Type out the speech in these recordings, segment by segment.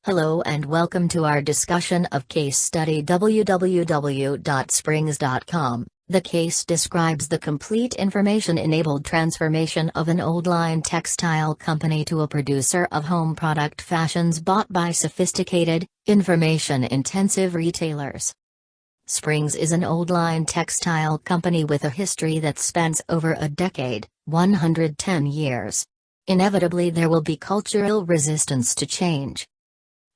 Hello and welcome to our discussion of case study www.springs.com. The case describes the complete information-enabled transformation of an old line textile company to a producer of home product fashions bought by sophisticated, information-intensive retailers. Springs is an old line textile company with a history that spans over a decade, 110 years. Inevitably there will be cultural resistance to change.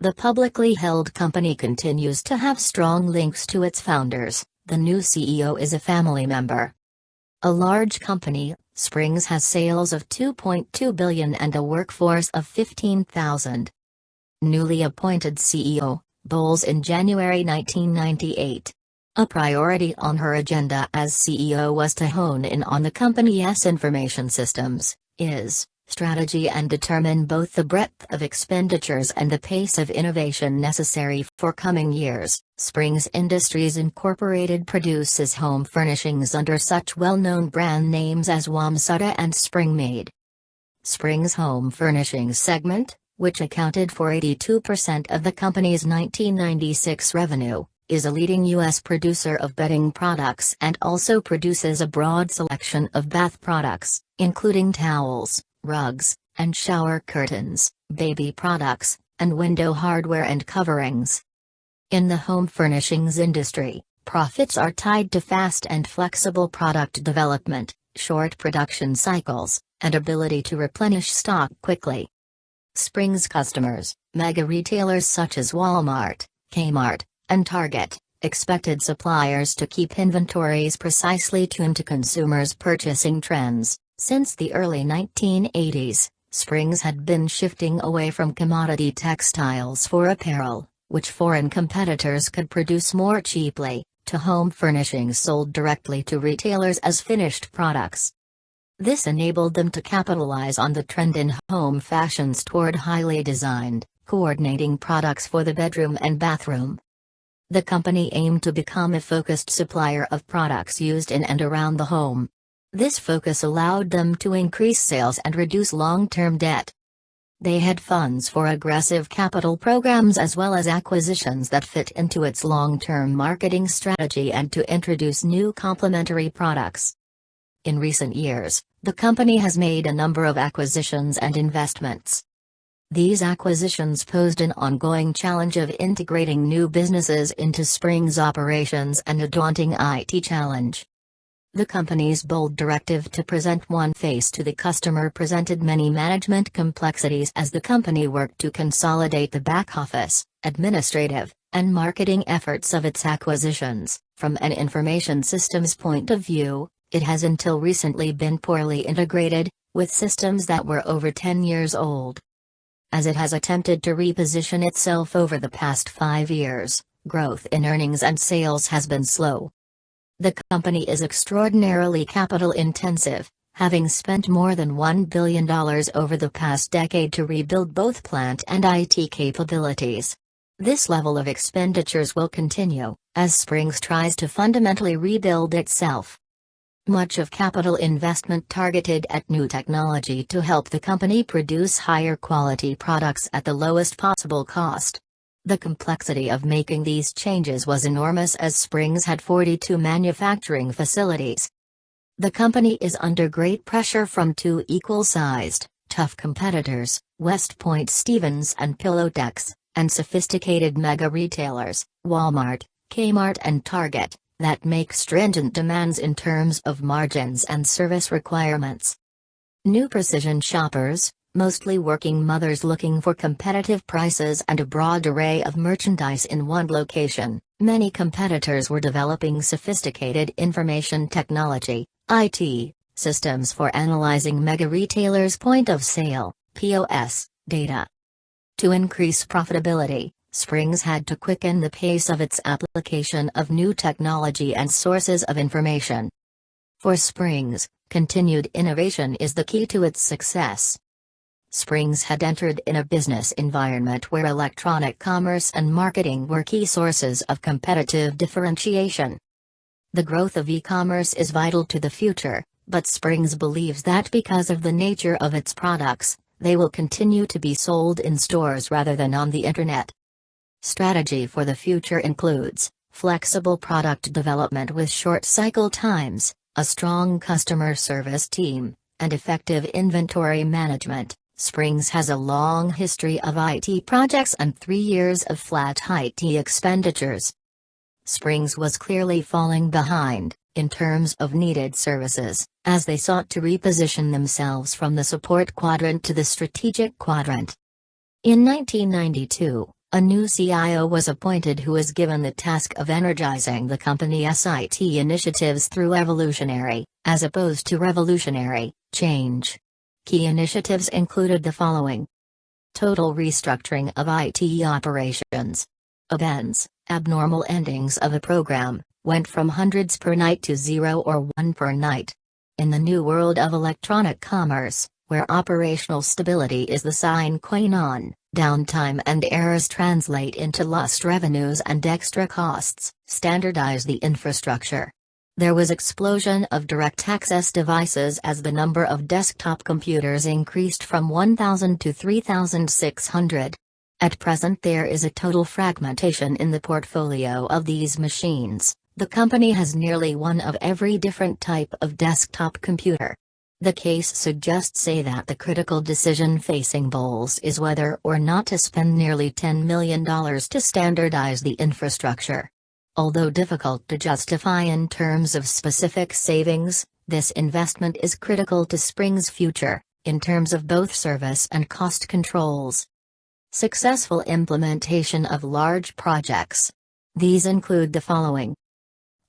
The publicly held company continues to have strong links to its founders. The new CEO is a family member. A large company, Springs has sales of $2.2 billion and a workforce of 15,000. Newly appointed CEO, Bowles in January 1998. A priority on her agenda as CEO was to hone in on the company's information systems, strategy and determine both the breadth of expenditures and the pace of innovation necessary for coming years. Springs Industries Incorporated produces home furnishings under such well-known brand names as Wamsutter and Springmaid. Springs Home Furnishings segment, which accounted for 82% of the company's 1996 revenue, is a leading U.S. producer of bedding products and also produces a broad selection of bath products, including towels, rugs, and shower curtains, baby products, and window hardware and coverings. In the home furnishings industry, profits are tied to fast and flexible product development, short production cycles, and ability to replenish stock quickly. Springs customers, mega retailers such as Walmart, Kmart, and Target, expected suppliers to keep inventories precisely tuned to consumers' purchasing trends. Since the early 1980s, Springs had been shifting away from commodity textiles for apparel, which foreign competitors could produce more cheaply, to home furnishings sold directly to retailers as finished products. This enabled them to capitalize on the trend in home fashions toward highly designed, coordinating products for the bedroom and bathroom. The company aimed to become a focused supplier of products used in and around the home. This focus allowed them to increase sales and reduce long-term debt. They had funds for aggressive capital programs as well as acquisitions that fit into its long-term marketing strategy and to introduce new complementary products. In recent years, the company has made a number of acquisitions and investments. These acquisitions posed an ongoing challenge of integrating new businesses into Springs operations and a daunting IT challenge. The company's bold directive to present one face to the customer presented many management complexities as the company worked to consolidate the back office, administrative, and marketing efforts of its acquisitions. From an information systems point of view, it has until recently been poorly integrated, with systems that were over 10 years old. As it has attempted to reposition itself over the past 5 years, growth in earnings and sales has been slow. The company is extraordinarily capital-intensive, having spent more than $1 billion over the past decade to rebuild both plant and IT capabilities. This level of expenditures will continue, as Springs tries to fundamentally rebuild itself. Much of capital investment targeted at new technology to help the company produce higher quality products at the lowest possible cost. The complexity of making these changes was enormous as Springs had 42 manufacturing facilities. The company is under great pressure from two equal-sized, tough competitors, West Point Stevens and Pillowtex, and sophisticated mega retailers, Walmart, Kmart and Target, that make stringent demands in terms of margins and service requirements. New precision shoppers, mostly working mothers looking for competitive prices and a broad array of merchandise in one location. Many competitors were developing sophisticated information technology, IT, systems for analyzing mega retailers' point of sale, POS, data. To increase profitability, Springs had to quicken the pace of its application of new technology and sources of information. For Springs, continued innovation is the key to its success. Springs had entered in a business environment where electronic commerce and marketing were key sources of competitive differentiation. The growth of e-commerce is vital to the future, but Springs believes that because of the nature of its products, They will continue to be sold in stores rather than on the internet. Strategy for the future includes flexible product development with short cycle times, a strong customer service team, and effective inventory management. Springs has a long history of IT projects and 3 years of flat IT expenditures. Springs was clearly falling behind, in terms of needed services, as they sought to reposition themselves from the support quadrant to the strategic quadrant. In 1992, a new CIO was appointed who was given the task of energizing the company's IT initiatives through evolutionary, as opposed to revolutionary, change. Key initiatives included the following: total restructuring of IT operations. Events, abnormal endings of a program, went from hundreds per night to 0 or 1 per night. In the new world of electronic commerce, where operational stability is the sine qua non, downtime and errors translate into lost revenues and extra costs, standardize the infrastructure. There was explosion of direct access devices as the number of desktop computers increased from 1,000 to 3,600. At present there is a total fragmentation in the portfolio of these machines. The company has nearly one of every different type of desktop computer. The case suggests that the critical decision facing Bowles is whether or not to spend nearly $10 million to standardize the infrastructure. Although difficult to justify in terms of specific savings, this investment is critical to Spring's future, in terms of both service and cost controls. Successful implementation of large projects. These include the following: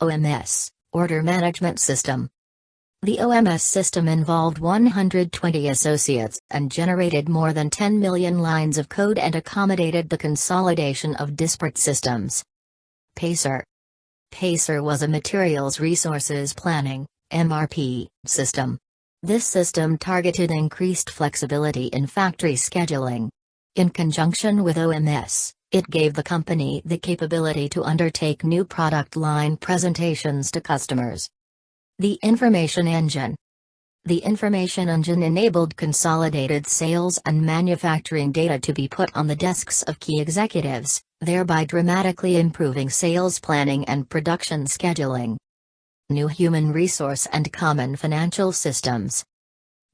OMS, Order Management System. The OMS system involved 120 associates and generated more than 10 million lines of code and accommodated the consolidation of disparate systems. PACER. PACER was a Materials Resources Planning (MRP) system. This system targeted increased flexibility in factory scheduling. In conjunction with OMS, it gave the company the capability to undertake new product line presentations to customers. The Information Engine. The Information Engine enabled consolidated sales and manufacturing data to be put on the desks of key executives, thereby dramatically improving sales planning and production scheduling. New Human Resource and Common Financial Systems.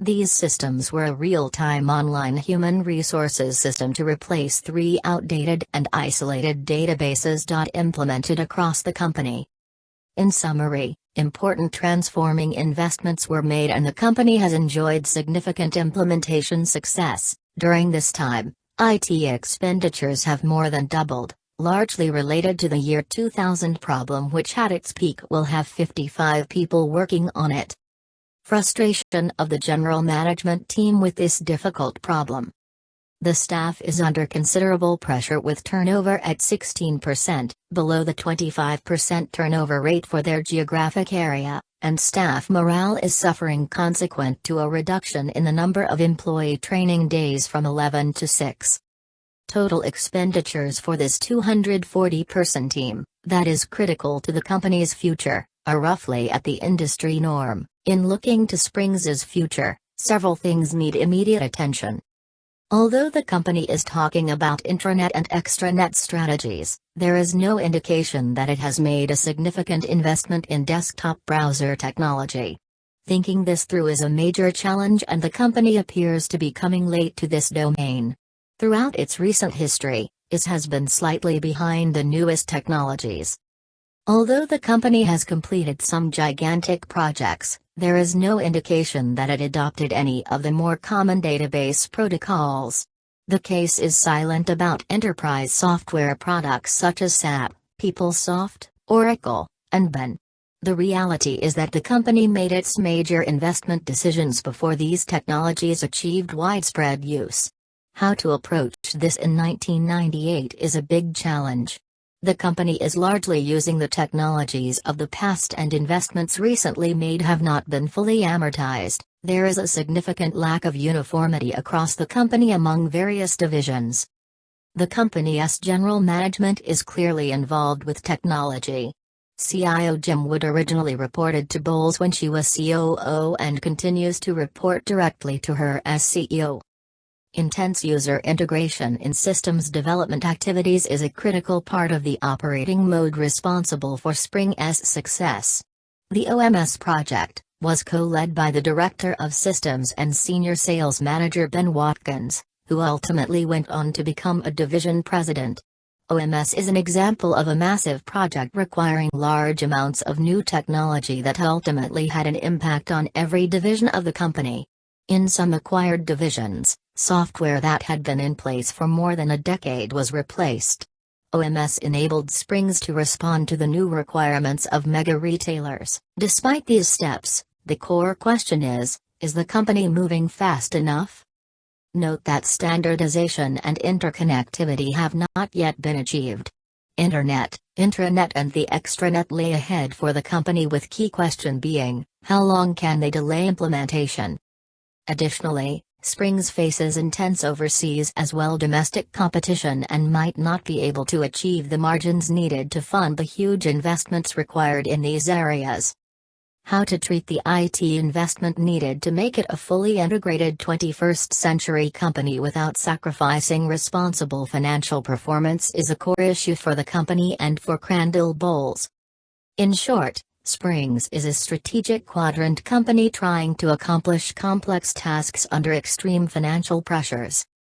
These systems were a real-time online human resources system to replace 3 outdated and isolated databases. Implemented across the company. In summary, important transforming investments were made and the company has enjoyed significant implementation success. During this time, IT expenditures have more than doubled, largely related to the year 2000 problem, which at its peak will have 55 people working on it. Frustration of the general management team with this difficult problem. The staff is under considerable pressure with turnover at 16%, below the 25% turnover rate for their geographic area, and staff morale is suffering consequent to a reduction in the number of employee training days from 11 to 6. Total expenditures for this 240-person team, that is critical to the company's future, are roughly at the industry norm. In looking to Springs' future, several things need immediate attention. Although the company is talking about intranet and extranet strategies, there is no indication that it has made a significant investment in desktop browser technology. Thinking this through is a major challenge and the company appears to be coming late to this domain. Throughout its recent history, it has been slightly behind the newest technologies. Although the company has completed some gigantic projects, there is no indication that it adopted any of the more common database protocols. The case is silent about enterprise software products such as SAP, PeopleSoft, Oracle, and BAN. The reality is that the company made its major investment decisions before these technologies achieved widespread use. How to approach this in 1998 is a big challenge. The company is largely using the technologies of the past and investments recently made have not been fully amortized. There is a significant lack of uniformity across the company among various divisions. The company's general management is clearly involved with technology. CIO Jim Wood originally reported to Bowles when she was COO and continues to report directly to her as CEO. Intense user integration in systems development activities is a critical part of the operating mode responsible for Spring's success. The OMS project was co-led by the Director of Systems and Senior Sales Manager Ben Watkins, who ultimately went on to become a division president. OMS is an example of a massive project requiring large amounts of new technology that ultimately had an impact on every division of the company. In some acquired divisions, software that had been in place for more than a decade was replaced. OMS enabled Springs to respond to the new requirements of mega retailers. Despite these steps, the core question is the company moving fast enough? Note that standardization and interconnectivity have not yet been achieved. Internet, intranet and the extranet lay ahead for the company, with key question being, how long can they delay implementation? Additionally, Springs faces intense overseas as well domestic competition and might not be able to achieve the margins needed to fund the huge investments required in these areas. How to treat the IT investment needed to make it a fully integrated 21st century company without sacrificing responsible financial performance is a core issue for the company and for Crandall Bowles. In short, Springs is a strategic quadrant company trying to accomplish complex tasks under extreme financial pressures.